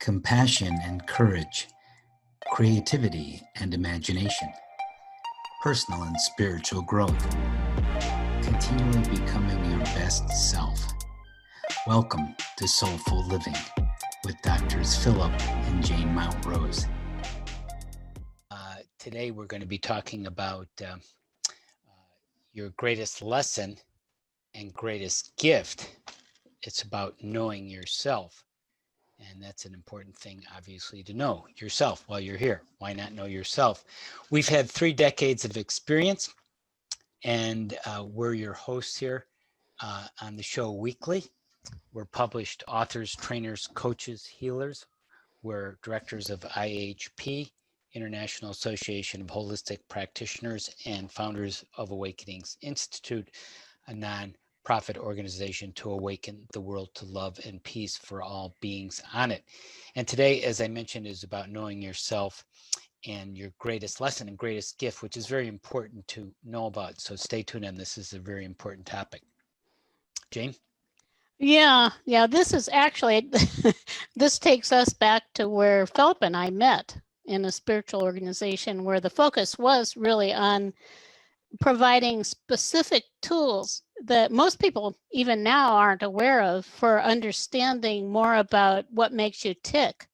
compassion and courage, creativity and imagination, personal and spiritual growth, continually becoming your best self. Welcome to Soulful Living with Doctors Philip and Jane Mount Rose. Today we're going to be talking about your greatest lesson and greatest gift. It's about knowing yourself. And that's an important thing, obviously, to know yourself while you're here. Why not know yourself? We've had 3 decades of experience, and we're your hosts here on the show weekly. We're published authors, trainers, coaches, healers. We're directors of IHP, International Association of Holistic Practitioners, and founders of Awakenings Institute, a non-profit organization to awaken the world to love and peace for all beings on it. And today, as I mentioned, is about knowing yourself and your greatest lesson and greatest gift, which is very important to know about. So stay tuned, and this is a very important topic. Jane? Yeah, this is actually, this takes us back to where Philip and I met in a spiritual organization where the focus was really on providing specific tools that most people even now aren't aware of for understanding more about what makes you tick.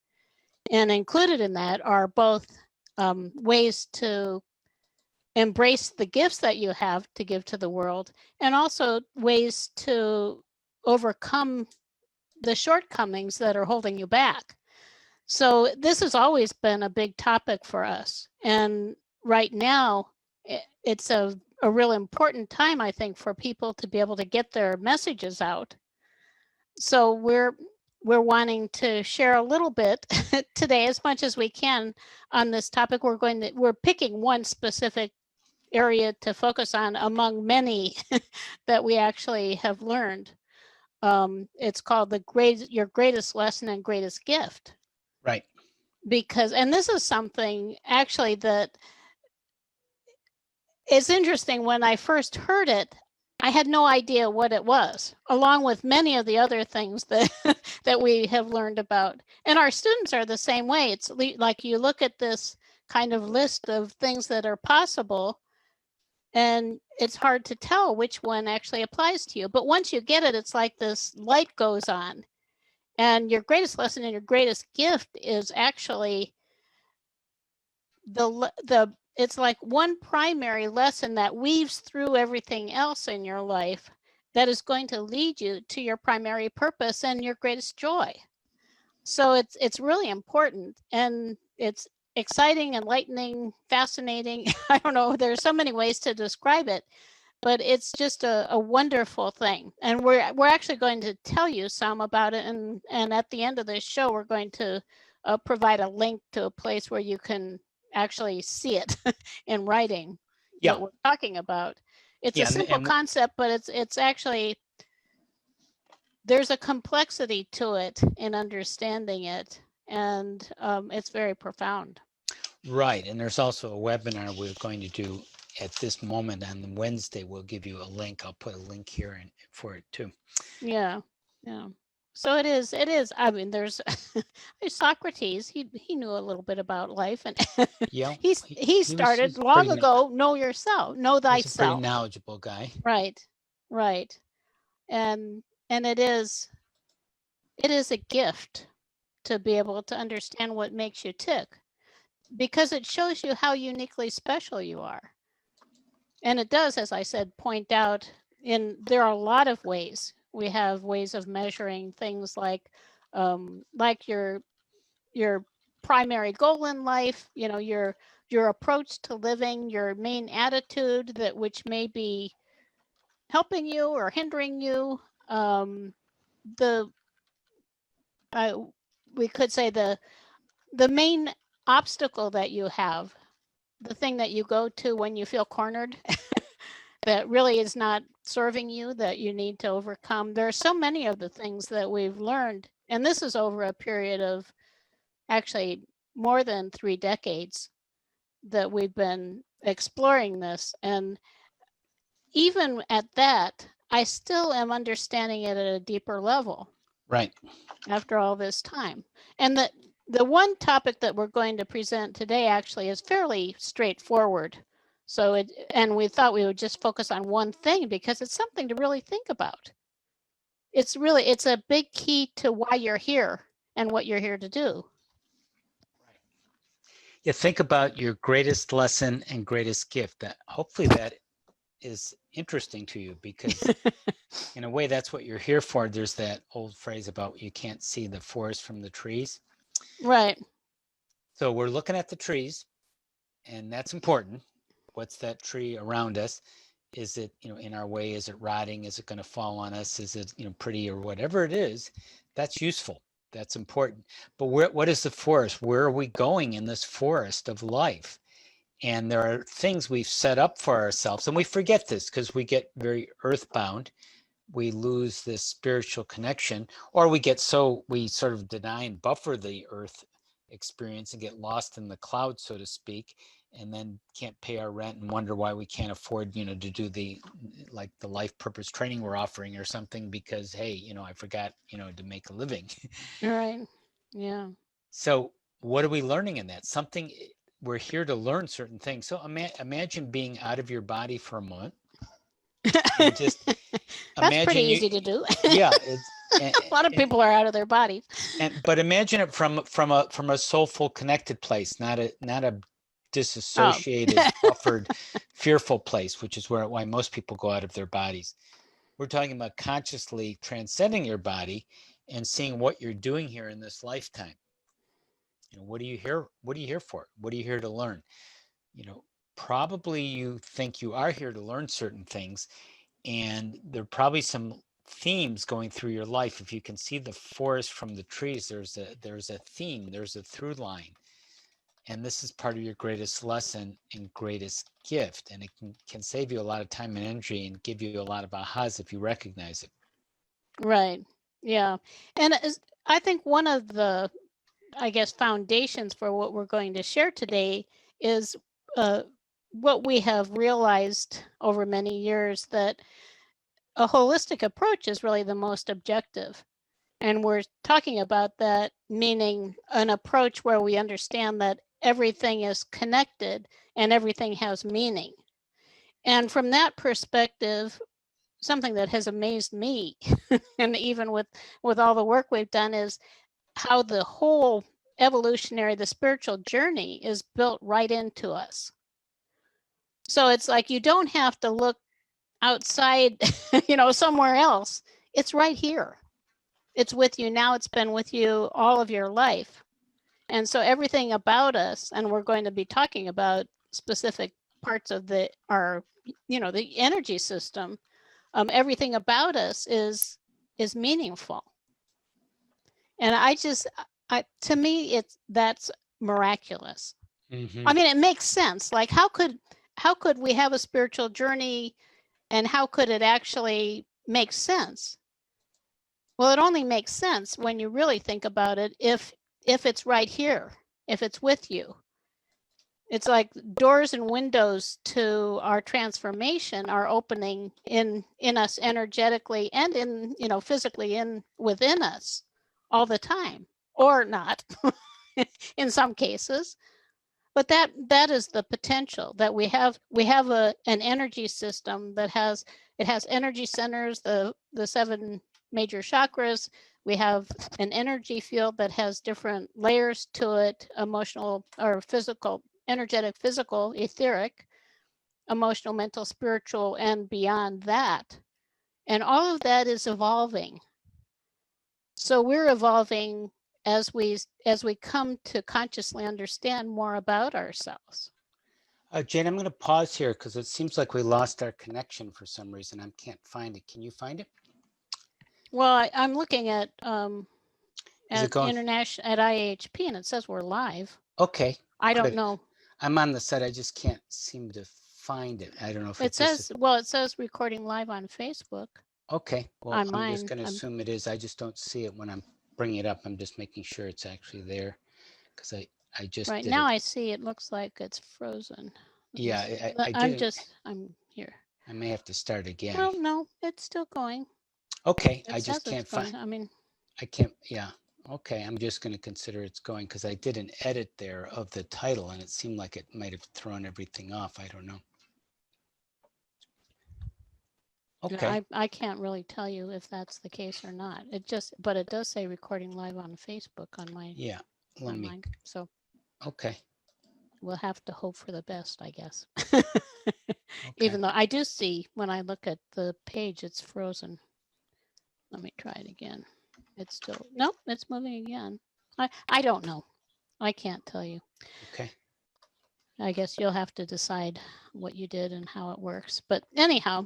And included in that are both ways to embrace the gifts that you have to give to the world, and also ways to overcome the shortcomings that are holding you back. So this has always been a big topic for us. And right now, it's a real important time, I think, for people to be able to get their messages out. So we're wanting to share a little bit today, as much as we can, on this topic. We're picking one specific area to focus on among many that we actually have learned. It's called your greatest lesson and greatest gift. Right. And this is something actually that is interesting. When I first heard it, I had no idea what it was, along with many of the other things that that we have learned about. And our students are the same way. It's like you look at this kind of list of things that are possible, and it's hard to tell which one actually applies to you. But once you get it, it's like this light goes on. And your greatest lesson and your greatest gift is actually it's like one primary lesson that weaves through everything else in your life that is going to lead you to your primary purpose and your greatest joy. So it's really important, and it's exciting, enlightening, fascinating. I don't know, there's so many ways to describe it, but it's just a wonderful thing. And we're actually going to tell you some about it, and at the end of this show, we're going to provide a link to a place where you can actually see it in writing. What we're talking about. It's a simple concept, but it's actually, there's a complexity to it in understanding it, and it's very profound. Right. And there's also a webinar we're going to do at this moment on Wednesday. We'll give you a link. I'll put a link here for it too. Yeah. So it is. I mean, there's Socrates. He knew a little bit about life, and he started long ago. Know yourself. Know thyself. He's a pretty knowledgeable guy. Right. And it is a gift to be able to understand what makes you tick, because it shows you how uniquely special you are. And it does, as I said, point out there are a lot of ways. We have ways of measuring things like your primary goal in life, your approach to living, your main attitude, which may be helping you or hindering you. We could say the main obstacle that you have, the thing that you go to when you feel cornered, that really is not serving you, that you need to overcome. There are so many of the things that we've learned, and this is over a period of actually more than 3 decades that we've been exploring this. And even at that, I still am understanding it at a deeper level. Right. After all this time. And the one topic that we're going to present today actually is fairly straightforward. And we thought we would just focus on one thing because it's something to really think about. It's a big key to why you're here and what you're here to do. Yeah, think about your greatest lesson and greatest gift. That hopefully that is interesting to you, because in a way that's what you're here for. There's that old phrase about you can't see the forest from the trees. Right. So we're looking at the trees, and that's important. What's that tree around us? Is it, in our way? Is it rotting? Is it going to fall on us? Is it, pretty, or whatever it is? That's useful. That's important. But what is the forest? Where are we going in this forest of life? And there are things we've set up for ourselves, and we forget this because we get very earthbound. We lose this spiritual connection, or we sort of deny and buffer the earth experience and get lost in the clouds, so to speak, and then can't pay our rent and wonder why we can't afford, to do the life purpose training we're offering or something, because, hey, I forgot, to make a living. Right. Yeah. So what are we learning in that? We're here to learn certain things. So imagine being out of your body for a month, and just That's pretty imagine easy to do. yeah, a lot of people are out of their bodies. but imagine it from a soulful, connected place, not a disassociated, buffered, fearful place, which is why most people go out of their bodies. We're talking about consciously transcending your body and seeing what you're doing here in this lifetime. What are you here? What are you here for? What are you here to learn? Probably you think you are here to learn certain things, and there are probably some themes going through your life. If you can see the forest from the trees, there's a theme, there's a through line, and this is part of your greatest lesson and greatest gift, and it can save you a lot of time and energy and give you a lot of ahas if you recognize it. Right. Yeah. And I think one of the, foundations for what we're going to share today is what we have realized over many years, that a holistic approach is really the most objective. And we're talking about that, meaning an approach where we understand that everything is connected and everything has meaning. And from that perspective, something that has amazed me, and even with all the work we've done, is how the whole the spiritual journey is built right into us. So it's like you don't have to look outside, somewhere else. It's right here. It's with you now. It's been with you all of your life. And so everything about us, and we're going to be talking about specific parts of the energy system. Everything about us is meaningful. And to me, that's miraculous. Mm-hmm. I mean, it makes sense. Like, how could we have a spiritual journey, and how could it actually make sense? Well, it only makes sense when you really think about it. If it's right here, if it's with you, it's like doors and windows to our transformation are opening in us energetically and physically within us all the time, or not in some cases. But that is the potential that we have. We have an energy system that has energy centers, the 7 major chakras. We have an energy field that has different layers to it: emotional or physical, energetic, physical, etheric, emotional, mental, spiritual, and beyond that. And all of that is evolving. So we're evolving as we come to consciously understand more about ourselves. Jane, I'm going to pause here because it seems like we lost our connection for some reason. I can't find it. Can you find it? Well, I'm looking at international at IHP, and it says we're live. Okay. I don't know. I'm on the site. I just can't seem to find it. I don't know if it says. Well, it says recording live on Facebook. Okay. Well, I'm just going to assume it is. I just don't see it when I'm bringing it up. I'm just making sure it's actually there, because I just right now I see it looks like it's frozen. Yeah, I'm here. I may have to start again. Well, no, it's still going. Okay, I just can't find. I mean, I can't. Yeah, Okay, I'm just going to consider it's going because I did an edit there of the title and it seemed like it might have thrown everything off. I don't know. Okay. I can't really tell you if that's the case or not. But it does say recording live on Facebook on my, Yeah. Let me. mine. So Okay. we'll have to hope for the best, I guess. Okay. Even though I do see when I look at the page, it's frozen. Let me try it again. It's still, nope, it's moving again. I don't know. I can't tell you. Okay. I guess you'll have to decide what you did and how it works. But anyhow,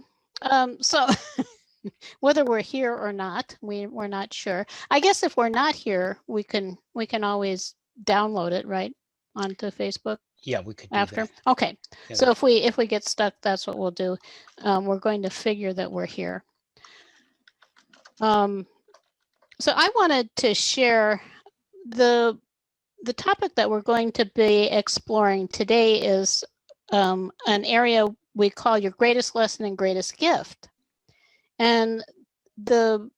so whether we're here or not, we're not sure. I guess if we're not here, we can always download it right onto Facebook. Yeah, we could do After. that. Okay. Yeah, So if we get stuck, that's what we'll do. We're going to figure that we're here. So I wanted to share the topic that we're going to be exploring today is an area we call your greatest lesson and greatest gift. And the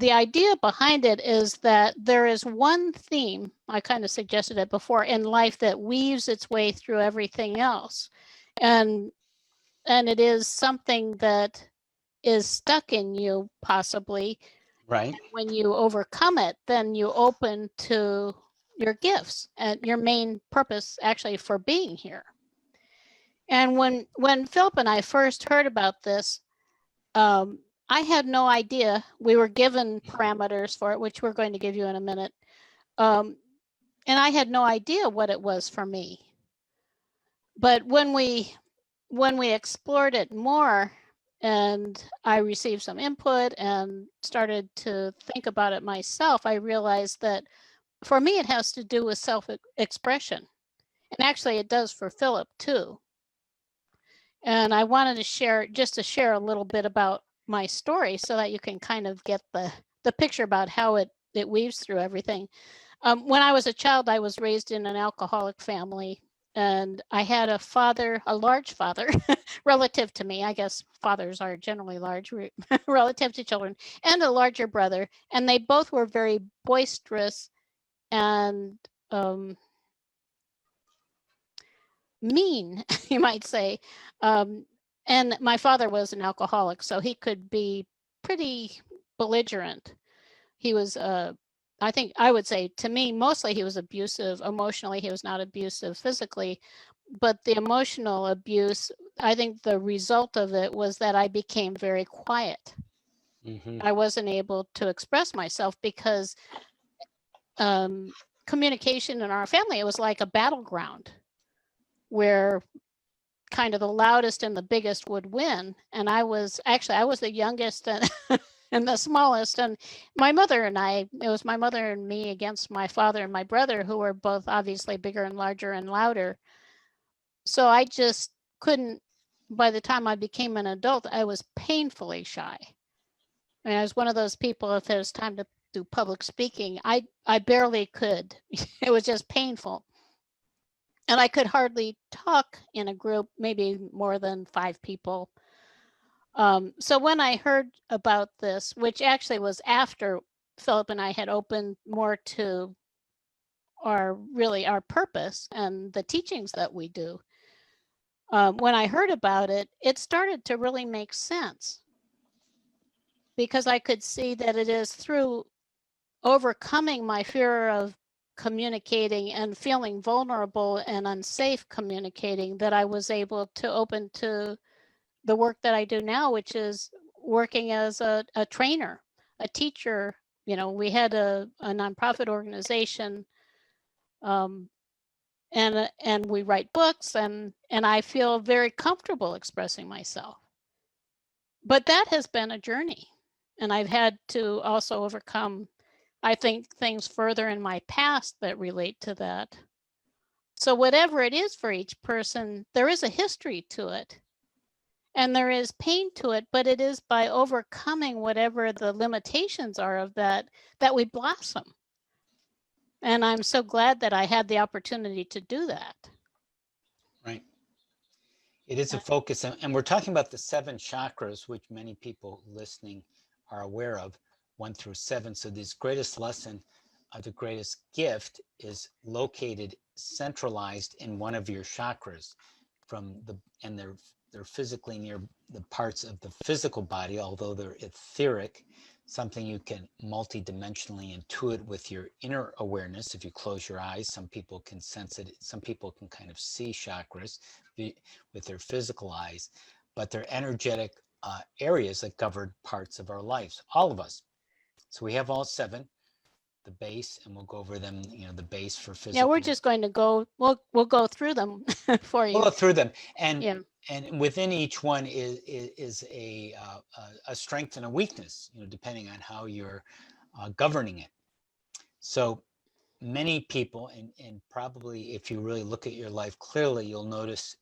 idea behind it is that there is one theme, I kind of suggested it before, in life that weaves its way through everything else. And it is something that is stuck in you possibly. right. And when you overcome it, then you open to your gifts and your main purpose actually for being here. And when Philip and I first heard about this, I had no idea. We were given parameters for it, which we're going to give you in a minute. And I had no idea what it was for me. But when we explored it more and I received some input and started to think about it myself, I realized that for me, it has to do with self-expression. And actually it does for Philip too. And I wanted to share a little bit about my story so that you can kind of get the picture about how it weaves through everything. When I was a child, I was raised in an alcoholic family, and I had a father, a large father, relative to me. I guess fathers are generally large relative to children, and a larger brother. And they both were very boisterous and mean, you might say. And my father was an alcoholic, so he could be pretty belligerent. He was, I think I would say to me, mostly he was abusive emotionally. He was not abusive physically, but the emotional abuse, I think the result of it was that I became very quiet. Mm-hmm. I wasn't able to express myself because communication in our family, it was like a battleground where kind of the loudest and the biggest would win. And I was the youngest and and the smallest. And my mother and I, it was my mother and me against my father and my brother, who were both obviously bigger and larger and louder. So I just couldn't, by the time I became an adult, I was painfully shy. And I was one of those people, if it was time to do public speaking, I barely could. It was just painful. And I could hardly talk in a group, maybe more than 5 people. So when I heard about this, which actually was after Philip and I had opened more to our purpose and the teachings that we do, when I heard about it, it started to really make sense, because I could see that it is through overcoming my fear of communicating and feeling vulnerable and unsafe communicating that I was able to open to the work that I do now, which is working as a trainer, a teacher. You know, we had a nonprofit organization, and we write books, and I feel very comfortable expressing myself. But that has been a journey, and I've had to also overcome, I think, things further in my past that relate to that. So whatever it is for each person, there is a history to it. And there is pain to it, but it is by overcoming whatever the limitations are of that we blossom. And I'm so glad that I had the opportunity to do that. Right. It is a focus, and we're talking about the 7 chakras, which many people listening are aware of, 1 through 7. So this greatest lesson, the greatest gift is located centralized in one of your chakras and they're physically near the parts of the physical body, although they're etheric, something you can multidimensionally intuit with your inner awareness. If you close your eyes, some people can sense it. Some people can kind of see chakras with their physical eyes, but they're energetic areas that govern parts of our lives, all of us. So we have all 7, the base, and we'll go over them, the base for physical. Yeah, we're just going to go, we'll go through them for you. We'll go through them. And Yeah. and within each one is a strength and a weakness, depending on how you're governing it. So many people, and probably if you really look at your life clearly, you'll notice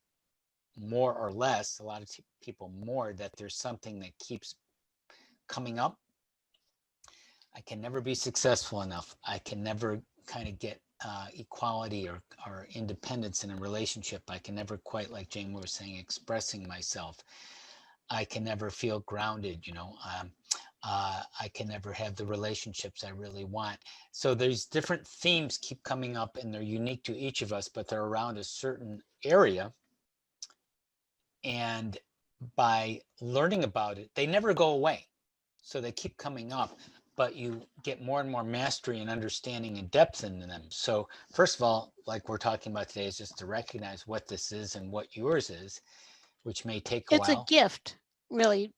more or less, a lot of people more, that there's something that keeps coming up. I can never be successful enough. I can never kind of get equality or independence in a relationship. I can never quite, like Jane was saying, expressing myself. I can never feel grounded, I can never have the relationships I really want. So there's different themes keep coming up, and they're unique to each of us, but they're around a certain area. And by learning about it, they never go away. So they keep coming up, but you get more and more mastery and understanding and depth in them. So first of all, like we're talking about today, is just to recognize what this is and what yours is, which may take a while. It's a gift, really.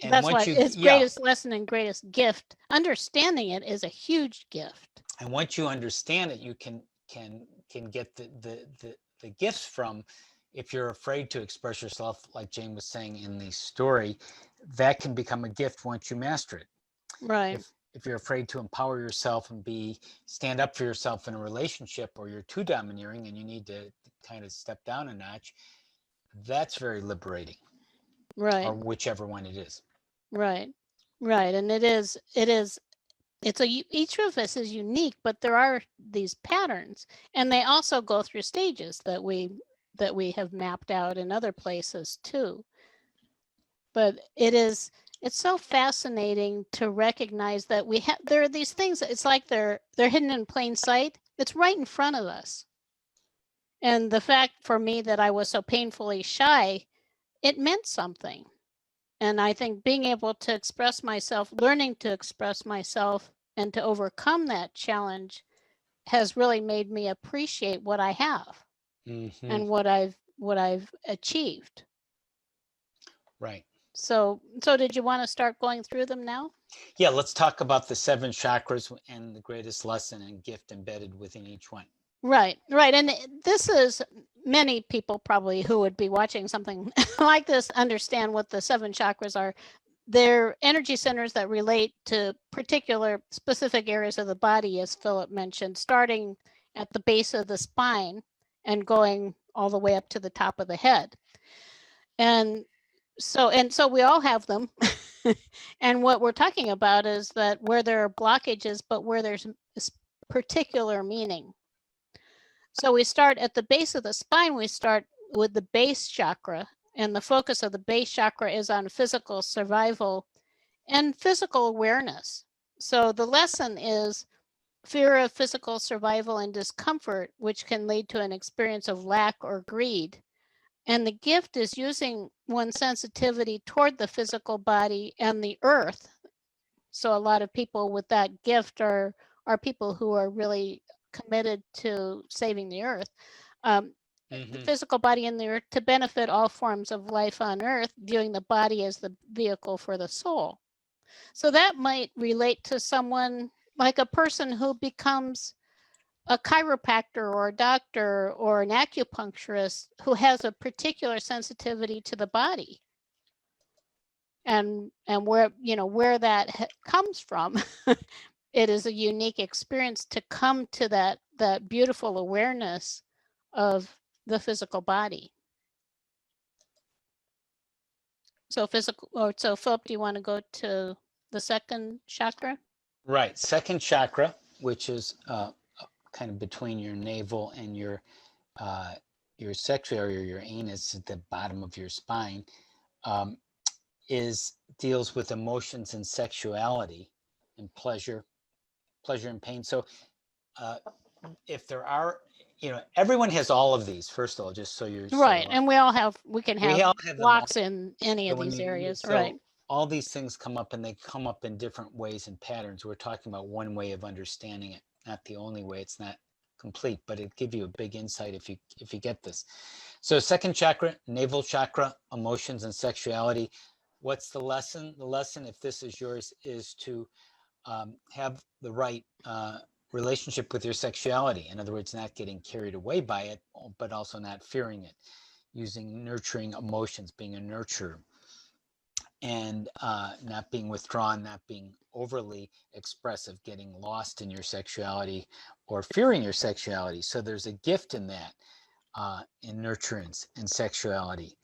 And that's why it's greatest lesson and greatest gift. Understanding it is a huge gift. And once you understand it, you can get the gifts from. If you're afraid to express yourself, like Jane was saying in the story, that can become a gift once you master it. Right. If you're afraid to empower yourself and stand up for yourself in a relationship, or you're too domineering and you need to kind of step down a notch, that's very liberating. Right. Or whichever one it is. Right. And each of us is unique, but there are these patterns, and they also go through stages that we have mapped out in other places too. But it's so fascinating to recognize that there are these things. It's like they're hidden in plain sight. It's right in front of us. And the fact for me that I was so painfully shy, it meant something. And I think being able to express myself, learning to express myself, and to overcome that challenge has really made me appreciate what I have and what I've achieved. Right. So did you want to start going through them now? Yeah, let's talk about the 7 chakras and the greatest lesson and gift embedded within each one. Right. And this is, many people probably who would be watching something like this understand what the 7 chakras are. They're energy centers that relate to particular specific areas of the body, as Philip mentioned, starting at the base of the spine and going all the way up to the top of the head. And so we all have them. And what we're talking about is that where there are blockages, but where there's particular meaning. So we start at the base of the spine. We start with the base chakra, and the focus of the base chakra is on physical survival and physical awareness. So the lesson is fear of physical survival and discomfort, which can lead to an experience of lack or greed. And the gift is using one's sensitivity toward the physical body and the earth. So a lot of people with that gift are people who are really committed to saving the earth. The physical body and the earth, to benefit all forms of life on earth, viewing the body as the vehicle for the soul. So that might relate to someone like a person who becomes a chiropractor or a doctor or an acupuncturist who has a particular sensitivity to the body. And where that comes from, it is a unique experience to come to that beautiful awareness of the physical body. So Philip, do you want to go to the second chakra? Right. Second chakra, which is kind of between your navel and your sexual area, your anus at the bottom of your spine, deals with emotions and sexuality and pleasure and pain. So if there are, everyone has all of these, first of all, just so you're sort Right. of, And we can we have all have them all. blocks in any So of these areas. Right. so all these things come up, and they come up in different ways and patterns. We're talking about one way of understanding it, not the only way. It's not complete, but it give you a big insight if you get this. So second chakra, navel chakra, emotions and sexuality. What's the lesson? The lesson, if this is yours, is to have the right relationship with your sexuality. In other words, not getting carried away by it, but also not fearing it, using nurturing emotions, being a nurturer, and not being withdrawn, not being overly expressive, getting lost in your sexuality or fearing your sexuality. So there's a gift in that, in nurturance and sexuality.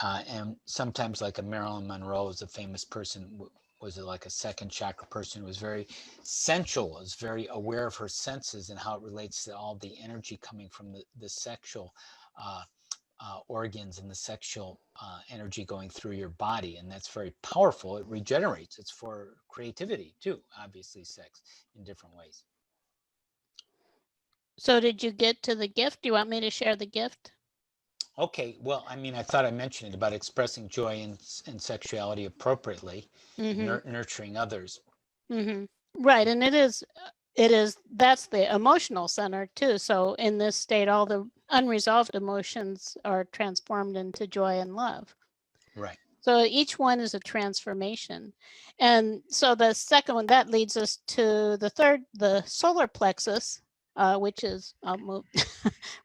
And sometimes, like a Marilyn Monroe is a famous person, was like a second chakra person, was very sensual, was very aware of her senses and how it relates to all the energy coming from the sexual organs and the sexual energy going through your body. And that's very powerful. It regenerates. It's for creativity too, obviously, sex in different ways. So did you get to the gift? Do you want me to share the gift? Okay, well, I mean, I thought I mentioned it about expressing joy and sexuality appropriately, nurturing others. Right. And that's the emotional center too. So in this state, all the unresolved emotions are transformed into joy and love. Right. So each one is a transformation. And so the second one, that leads us to the third, the solar plexus, which is, I'll move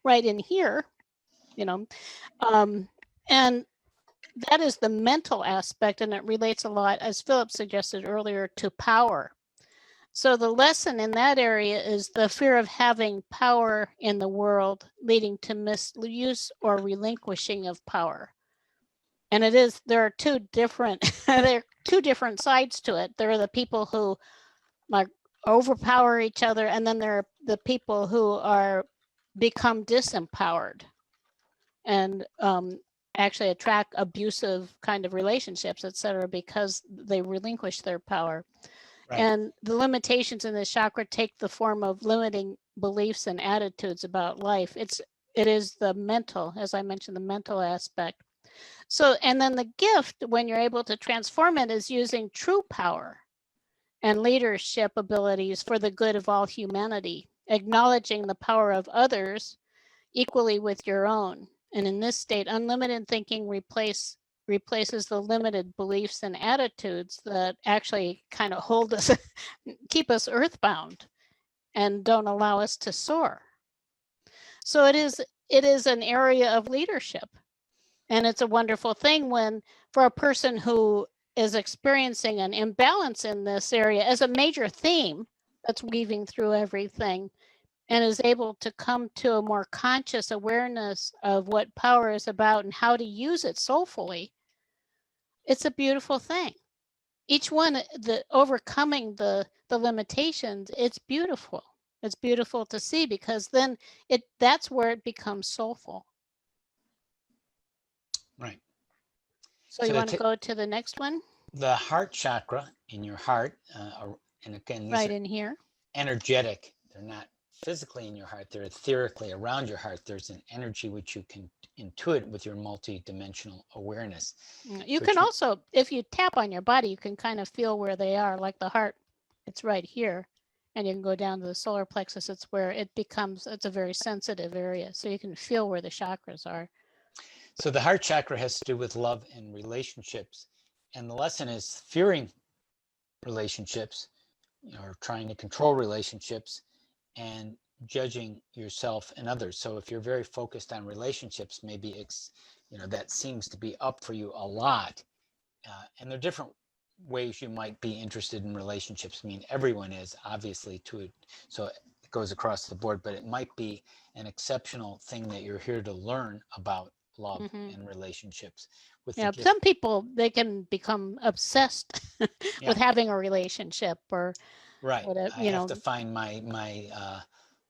right in here, and that is the mental aspect, and it relates a lot, as Philip suggested earlier, to power. So the lesson in that area is the fear of having power in the world, leading to misuse or relinquishing of power. And there are two different sides to it. There are the people who like overpower each other, and then there are the people who become disempowered and actually attract abusive kind of relationships, etc., because they relinquish their power. Right. And the limitations in this chakra take the form of limiting beliefs and attitudes about life. It is the mental, as I mentioned, the mental aspect. So, and then the gift, when you're able to transform it, is using true power and leadership abilities for the good of all humanity, acknowledging the power of others equally with your own. And in this state, unlimited thinking replaces the limited beliefs and attitudes that actually kind of hold us, keep us earthbound, and don't allow us to soar. So it is an area of leadership. And it's a wonderful thing for a person who is experiencing an imbalance in this area as a major theme that's weaving through everything, and is able to come to a more conscious awareness of what power is about and how to use it soulfully. It's a beautiful thing. Each one, the overcoming the limitations, it's beautiful. It's beautiful to see, because then that's where it becomes soulful. Right. So you want to go to the next one? The heart chakra in your heart, and again, these right are in here. Energetic. They're not physically in your heart. They're etherically around your heart. There's an energy which you can intuit with your multi-dimensional awareness. You can also, if you tap on your body, you can kind of feel where they are, like the heart. It's right here. And you can go down to the solar plexus. It's where it's a very sensitive area. So you can feel where the chakras are. So the heart chakra has to do with love and relationships. And the lesson is fearing relationships, or trying to control relationships, and judging yourself and others. So if you're very focused on relationships, maybe that seems to be up for you a lot. And there are different ways you might be interested in relationships. I mean, everyone is, obviously, so it goes across the board, but it might be an exceptional thing that you're here to learn about love and relationships. Some people, they can become obsessed with having a relationship, or whatever. I have to find my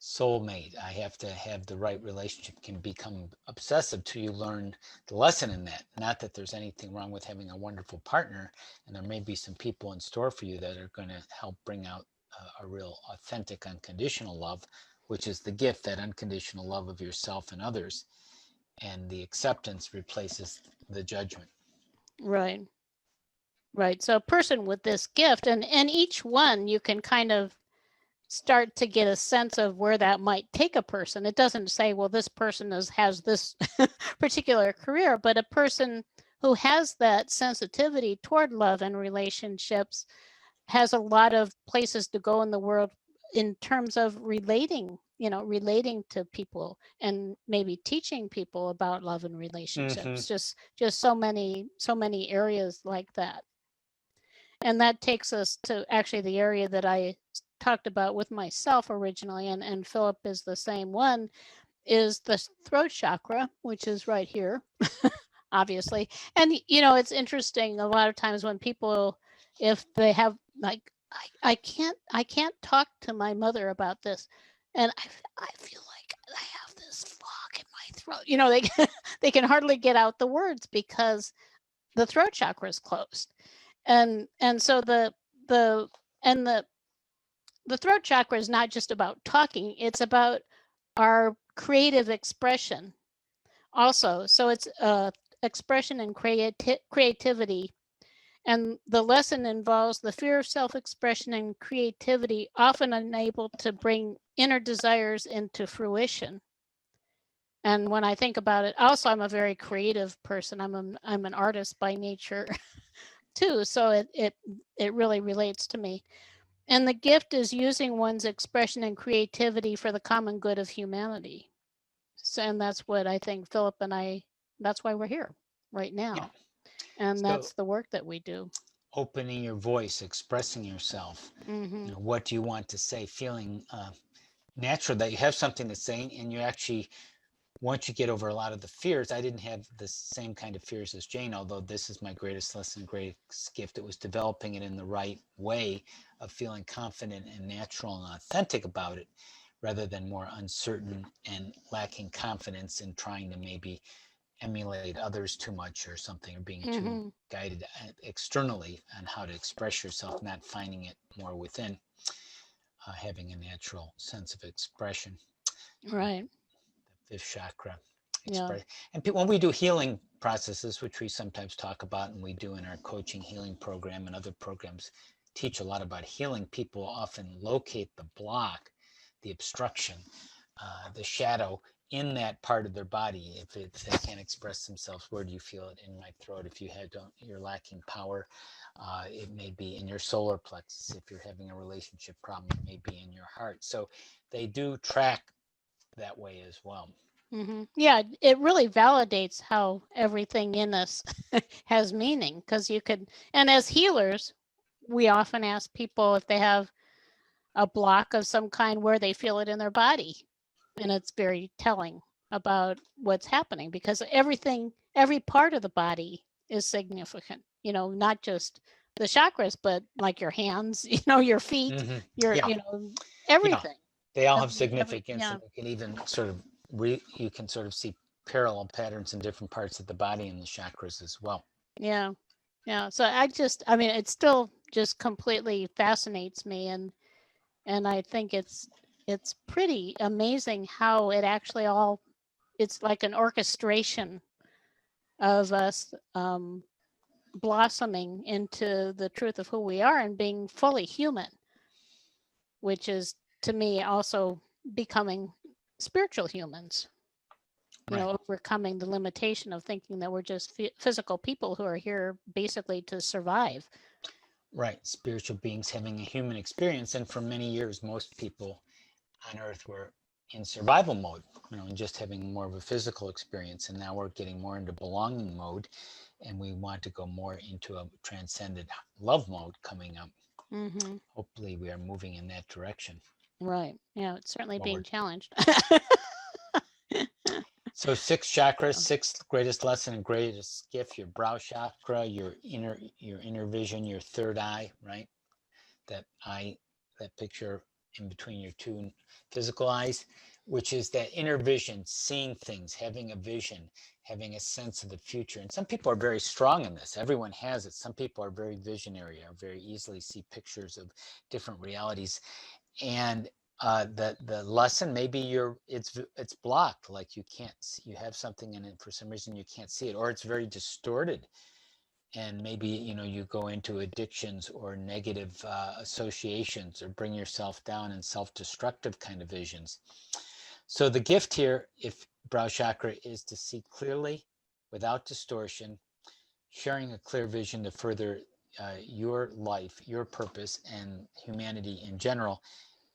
soulmate. I have to have the right relationship. Can become obsessive till you learn the lesson in that. Not that there's anything wrong with having a wonderful partner, and there may be some people in store for you that are going to help bring out a real authentic unconditional love, which is the gift, that unconditional love of yourself and others. And the acceptance replaces the judgment. Right. Right. So a person with this gift, and each one you can kind of start to get a sense of where that might take a person. It doesn't say, well, this person has this particular career, but a person who has that sensitivity toward love and relationships has a lot of places to go in the world in terms of relating to people, and maybe teaching people about love and relationships. Just so many areas like that. And that takes us to actually the area that I talked about with myself originally, and Philip is the same one, is the throat chakra, which is right here, obviously. And it's interesting, a lot of times when people, if they have like, I can't talk to my mother about this, and I feel like I have this fog in my throat. They can hardly get out the words because the throat chakra is closed. And so the and the throat chakra is not just about talking, it's about our creative expression also. So it's expression and creativity. And the lesson involves the fear of self-expression and creativity, often unable to bring inner desires into fruition. And when I think about it, also I'm a very creative person. I'm an artist by nature too, so it really relates to me. And the gift is using one's expression and creativity for the common good of humanity. So, and that's what I think Philip and I, that's why we're here right now. Yeah. And So that's the work that we do. opening your voice, expressing yourself, Mm-hmm. what do you want to say, feeling natural that you have something to say, and you actually, once you get over a lot of the fears, I didn't have the same kind of fears as Jane, although this is my greatest lesson, greatest gift. It was developing it in the right way of feeling confident and natural and authentic about it, rather than more uncertain and lacking confidence in trying to maybe emulate others too much or something, or being too Mm-hmm. guided externally on how to express yourself, not finding it more within, having a natural sense of expression. Right. The fifth chakra Yeah. express. And when we do healing processes, which we sometimes talk about, and we do in our coaching healing program and other programs, teach a lot about healing, people often locate the block, the obstruction, the shadow in that part of their body. If they can't express themselves, where do you feel it? In my throat. If you're lacking power, it may be in your solar plexus. If you're having a relationship problem, it may be in your heart. So they do track that way as well. Mm-hmm. Yeah, it really validates how everything in us has meaning, because you could, and as healers, we often ask people if they have a block of some kind, where they feel it in their body. And it's very telling about what's happening, because every part of the body is significant, not just the chakras, but like your hands, your feet, Mm-hmm. your, Yeah, yeah, everything. they all have Yeah. significance, and you can even sort of you can sort of see parallel patterns in different parts of the body and the chakras as well. Yeah. Yeah. So I mean, it still just completely fascinates me. And I think it's pretty amazing how it actually all, it's like an orchestration of us blossoming into the truth of who we are and being fully human, which is to me also becoming spiritual humans, Right. overcoming the limitation of thinking that we're just physical people who are here basically to survive. Right. Spiritual beings having a human experience, and for many years, most people on Earth were in survival mode, and just having more of a physical experience. And now we're getting more into belonging mode, and we want to go more into a transcended love mode coming up. Mm-hmm. Hopefully, we are moving in that direction. Right. Yeah, it's certainly being Forward. challenged. So six chakras, sixth greatest lesson and greatest gift: your brow chakra, your inner vision, your third eye, right? That eye, that picture in between your two physical eyes. which is that inner vision, seeing things, having a vision, having a sense of the future. And some people are very strong in this. Everyone has it. Some people are very visionary, or very easily see pictures of different realities. And the lesson, maybe it's blocked, like you can't see, you have something in it for some reason you can't see it, or it's very distorted, and maybe you go into addictions or negative associations, or bring yourself down in self-destructive kind of visions. So the gift here, if brow chakra, is to see clearly without distortion, sharing a clear vision to further your life, your purpose, and humanity in general.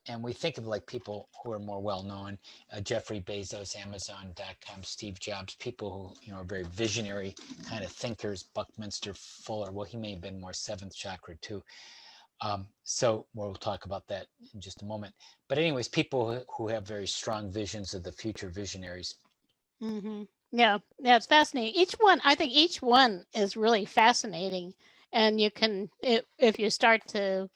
And we think of like people who are more well-known, Jeffrey Bezos, Amazon.com, Steve Jobs, people who are very visionary kind of thinkers. Buckminster Fuller, well, he may have been more seventh chakra too. So we'll talk about that in just a moment. But anyways, people who have very strong visions of the future, visionaries. Mm-hmm. Yeah, it's fascinating. I think each one is really fascinating. And you can, if you start to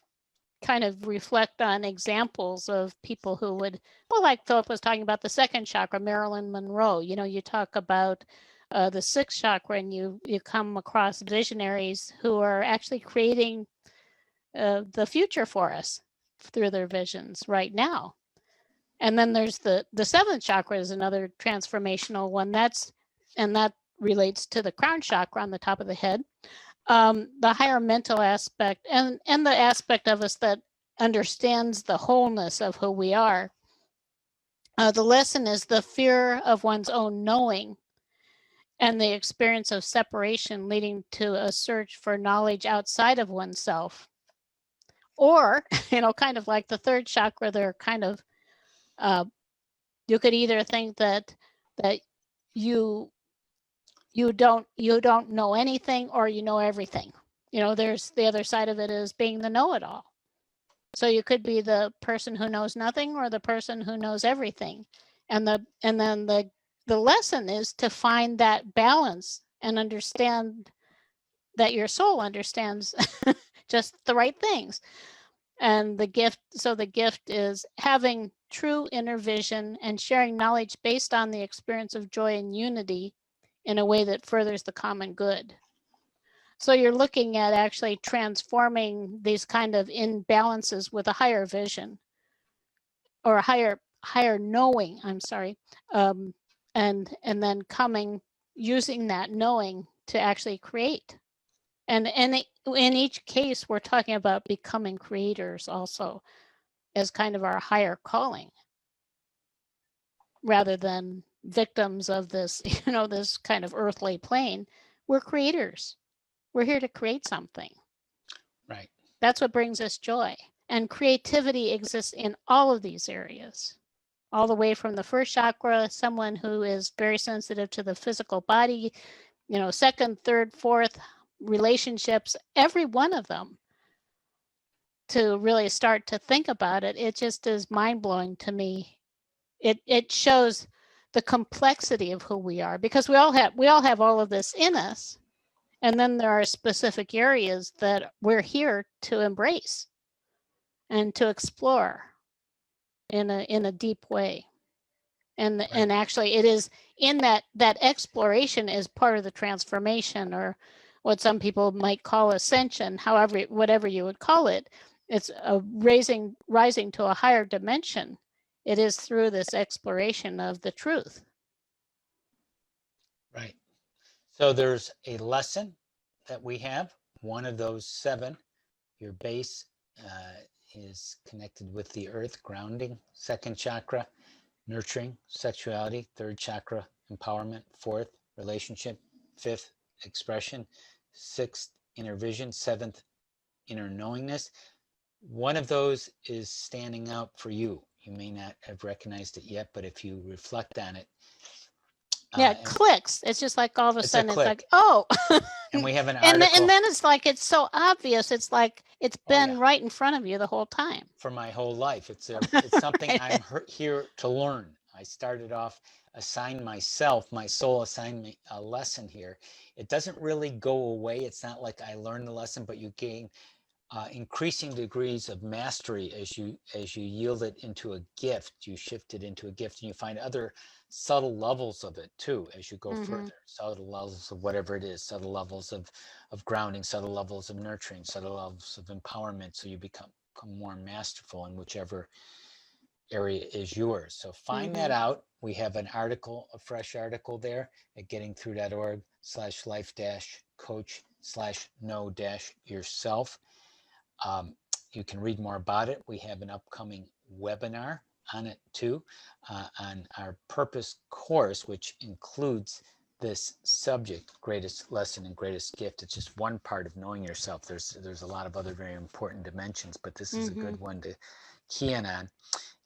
kind of reflect on examples of people who would, well, like Philip was talking about the second chakra, Marilyn Monroe. You talk about the sixth chakra, and you come across visionaries who are actually creating the future for us through their visions right now. And then there's the seventh chakra is another transformational one. That relates to the crown chakra on the top of the head. The higher mental aspect, and the aspect of us that understands the wholeness of who we are. The lesson is the fear of one's own knowing, and the experience of separation leading to a search for knowledge outside of oneself. Or, kind of like the third chakra, they're kind of, you could either think that you don't know anything, or you know everything. There's the other side of it, is being the know-it-all. So you could be the person who knows nothing, or the person who knows everything. And then the lesson is to find that balance and understand that your soul understands just the right things. And the gift is having true inner vision and sharing knowledge based on the experience of joy and unity in a way that furthers the common good. So you're looking at actually transforming these kind of imbalances with a higher vision, or a higher knowing, I'm sorry, and then using that knowing to actually create. And in each case, we're talking about becoming creators also, as kind of our higher calling, rather than victims of this, this kind of earthly plane. We're creators. We're here to create something. Right. That's what brings us joy. And creativity exists in all of these areas, all the way from the first chakra, someone who is very sensitive to the physical body, second, third, fourth, relationships, every one of them, to really start to think about it. It just is mind-blowing to me. It shows the complexity of who we are, because we all have all of this in us. And then there are specific areas that we're here to embrace and to explore in a deep way. And Right. and actually it is in that exploration is part of the transformation, or what some people might call ascension, whatever you would call it. It's a rising to a higher dimension. It is through this exploration of the truth. Right. So there's a lesson that we have. One of those 7, your base is connected with the earth, grounding. Second chakra, nurturing, sexuality. Third chakra, empowerment. Fourth, relationship. Fifth, expression. Sixth, inner vision. Seventh, inner knowingness. One of those is standing out for you. You may not have recognized it yet, but if you reflect on it, Yeah, it clicks. It's just like all of a sudden it's like, oh. And we have an and article. then it's like, it's so obvious. It's like it's been right in front of you the whole time. For my whole life. It's something I'm here to learn. I started off, assigned myself, my soul assigned me a lesson here. It doesn't really go away. It's not like I learned the lesson, but you gain increasing degrees of mastery as you yield it into a gift. You shift it into a gift, and you find other subtle levels of it too as you go further. Subtle levels of whatever it is, subtle levels of grounding, subtle levels of nurturing, subtle levels of empowerment, so you become more masterful in whichever area is yours. So find that out. We have an article, a fresh article there at gettingthrough.org/life-coach/know-yourself. You can read more about it. We have an upcoming webinar on it too, on our purpose course, which includes this subject, greatest lesson and greatest gift. It's just one part of knowing yourself. There's a lot of other very important dimensions, but this is a good one to key in on.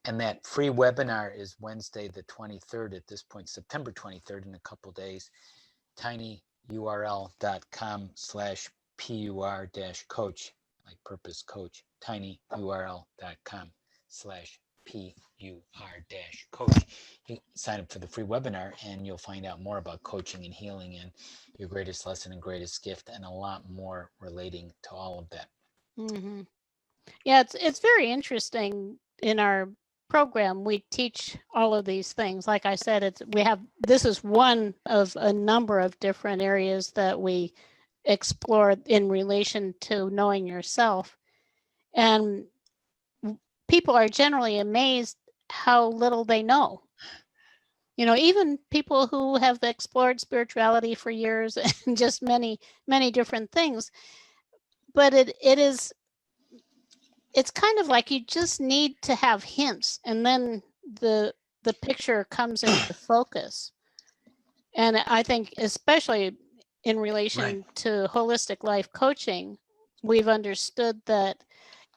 And that free webinar is Wednesday the 23rd, at this point, September 23rd, in a couple days. tinyurl.com/pur-coach, like purpose coach, tinyurl.com/pur-coach. You sign up for the free webinar and you'll find out more about coaching and healing and your greatest lesson and greatest gift, and a lot more relating to all of that. Yeah, it's very interesting. In our program, we teach all of these things. Like I said, this is one of a number of different areas that we explore in relation to knowing yourself. And people are generally amazed how little they know. Even people who have explored spirituality for years and just many, many different things. But it's kind of like you just need to have hints, and then the picture comes into focus. And I think especially in relation to holistic life coaching, we've understood that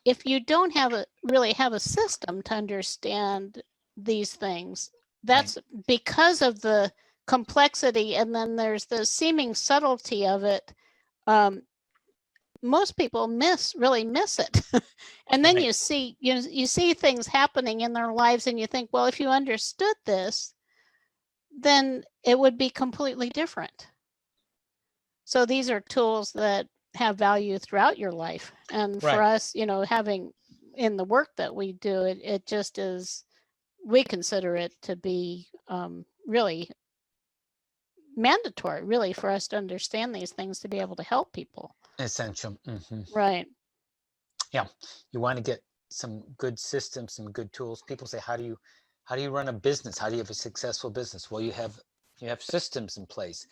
if you don't really have a system to understand these things, that's because of the complexity, and then there's the seeming subtlety of it. Most people really miss it. And then you see things happening in their lives, and you think, well, if you understood this, then it would be completely different. So these are tools that have value throughout your life. And for us, having in the work that we do, it just is, we consider it to be really mandatory, really, for us to understand these things, to be able to help people. Essential. Right. Yeah. You want to get some good systems, some good tools. People say, how do you run a business? How do you have a successful business? Well, you have systems in place,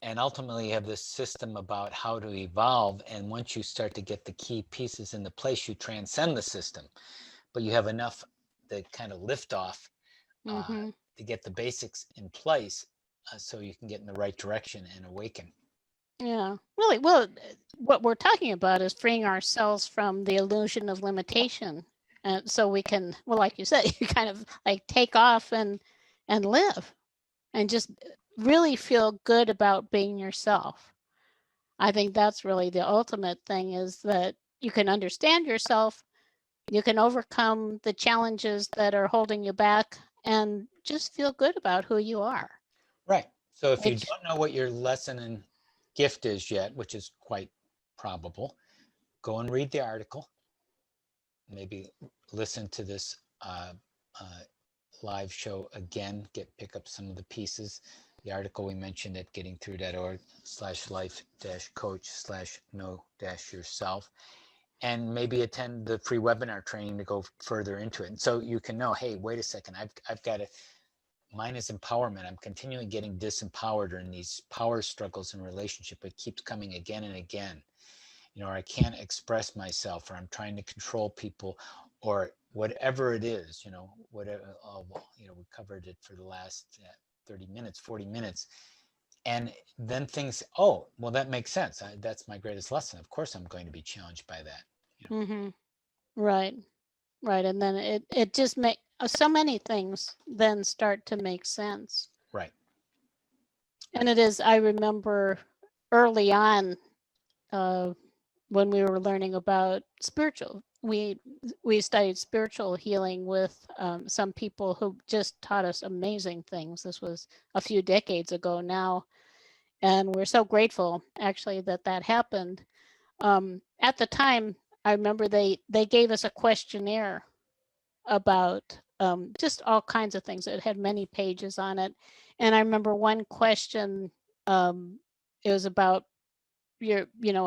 and ultimately you have this system about how to evolve. And once you start to get the key pieces into place, you transcend the system, but you have enough to kind of lift off to get the basics in place, so you can get in the right direction and awaken. Yeah, really. Well, what we're talking about is freeing ourselves from the illusion of limitation, so we can, well, like you said, you kind of like take off and live, and just really feel good about being yourself. I think that's really the ultimate thing, is that you can understand yourself, you can overcome the challenges that are holding you back, and just feel good about who you are. Right. So if you don't know what your lesson and gift is yet, which is quite probable, go and read the article. Maybe listen to this live show again, pick up some of the pieces. The article we mentioned at gettingthrough.org/life-coach/know-yourself, and maybe attend the free webinar training to go further into it. And so you can know, hey, wait a second, I've got to, mine is empowerment. I'm continually getting disempowered in these power struggles in relationship. It keeps coming again and again. Or I can't express myself, or I'm trying to control people, or whatever it is, whatever, we covered it for the last 30 minutes, 40 minutes. And then things, oh, well, that makes sense. That's my greatest lesson. Of course, I'm going to be challenged by that. Right. And then it just makes so many things then start to make sense. Right. And it is, I remember early on, when we were learning about spiritual, we studied spiritual healing with some people who just taught us amazing things. This was a few decades ago now, and we're so grateful actually that happened. At the time, I remember they gave us a questionnaire about just all kinds of things. It had many pages on it. And I remember one question, it was about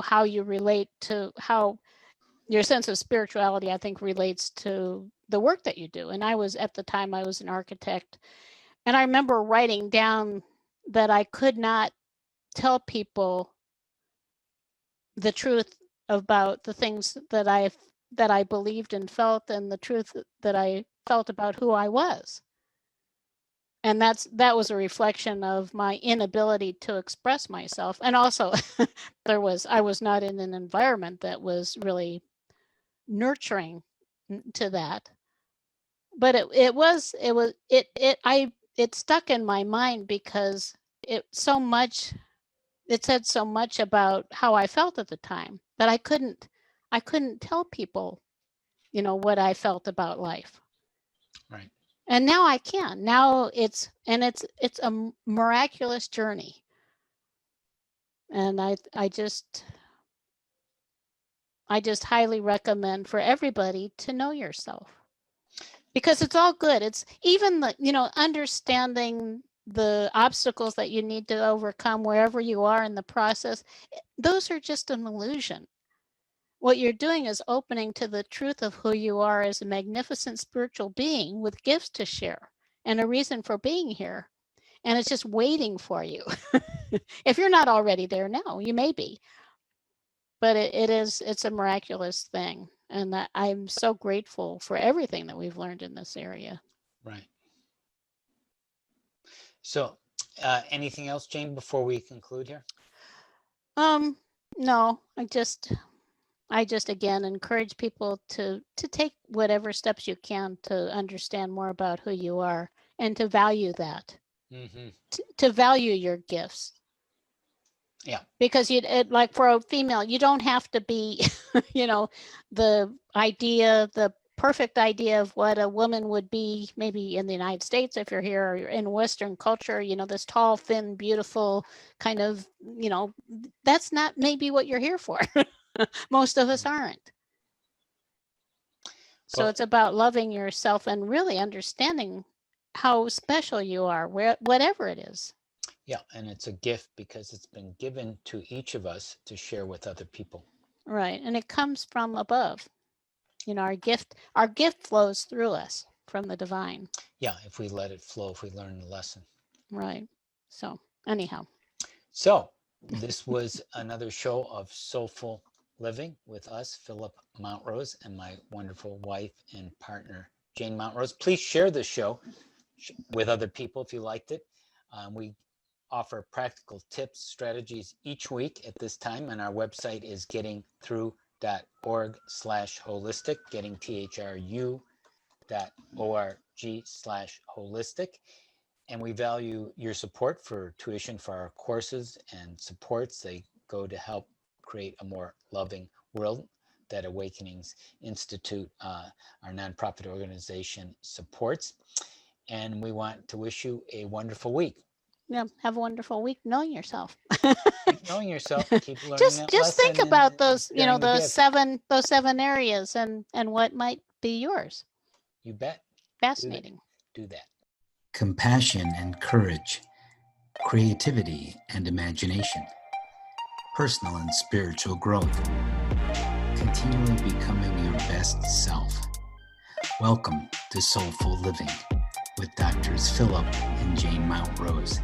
how you relate to how your sense of spirituality, I think, relates to the work that you do. And at the time, I was an architect. And I remember writing down that I could not tell people the truth about the things that I believed and felt, and the truth that I felt about who I was. And that was a reflection of my inability to express myself. And also I was not in an environment that was really nurturing to that. But it stuck in my mind because it said so much about how I felt at the time that I couldn't tell people, what I felt about life. Right. And now I can. Now it's a miraculous journey. And I just highly recommend for everybody to know yourself, because it's all good. It's even understanding the obstacles that you need to overcome wherever you are in the process. Those are just an illusion. What you're doing is opening to the truth of who you are as a magnificent spiritual being with gifts to share and a reason for being here. And it's just waiting for you. If you're not already there now, you may be. But it's a miraculous thing. And I'm so grateful for everything that we've learned in this area. Right. So anything else, Jane, before we conclude here? No, I just again encourage people to take whatever steps you can to understand more about who you are and to value that. Mm-hmm. To value your gifts. Yeah. Because like for a female, you don't have to be, the perfect idea of what a woman would be, maybe in the United States, if you're here, or you're in Western culture, this tall, thin, beautiful kind of, that's not maybe what you're here for. Most of us aren't. So it's about loving yourself and really understanding how special you are, whatever it is. Yeah, and it's a gift because it's been given to each of us to share with other people. Right, and it comes from above. Our gift flows through us from the divine. Yeah, if we let it flow, if we learn the lesson. Right. So anyhow. So this was another show of Soulful Living with us, Philip Montrose, and my wonderful wife and partner, Jane Montrose. Please share this show with other people if you liked it. We offer practical tips, strategies each week at this time, and our website is gettingthrough.org/holistic, gettingthru.org/holistic. And we value your support for tuition for our courses and supports. They go to help create a more loving world that Awakenings Institute, our nonprofit organization, supports. And we want to wish you a wonderful week. Yeah, have a wonderful week knowing yourself. Keep knowing yourself. Keep learning that just lesson. Think about those, those seven areas and what might be yours. You bet. Fascinating. Do that. Compassion and courage, creativity and imagination, personal and spiritual growth, continually becoming your best self. Welcome to Soulful Living with Doctors Philip and Jane Montrose.